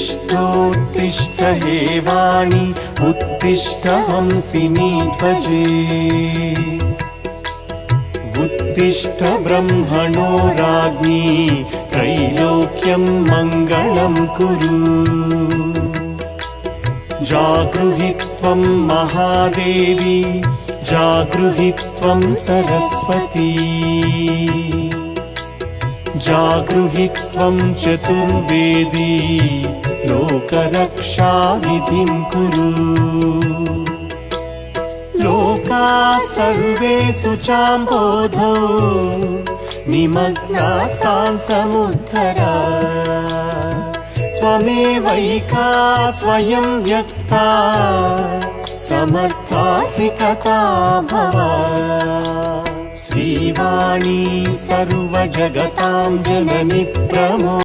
उत्तिष्ठोत्तिष्ठ हे वाणी उत्तिष्ठ हंसिनी ध्वजे उत्तिष्ठ ब्रह्मणो राज्ञी त्रैलोक्यं मङ्गलं कुरु जागृहि त्वं महादेवी जागृहि त्वं सरस्वती जागृहि त्वं चतुर्वेदी लोकरक्षाविधिं कुरु लोकाः सर्वे शुचाम्बोधौ निमग्नास्तान् समुद्धर त्वमेवैका स्वयं व्यक्ता समर्थासि कथा भव श्रीवाणी सर्वजगतां जननी प्रमो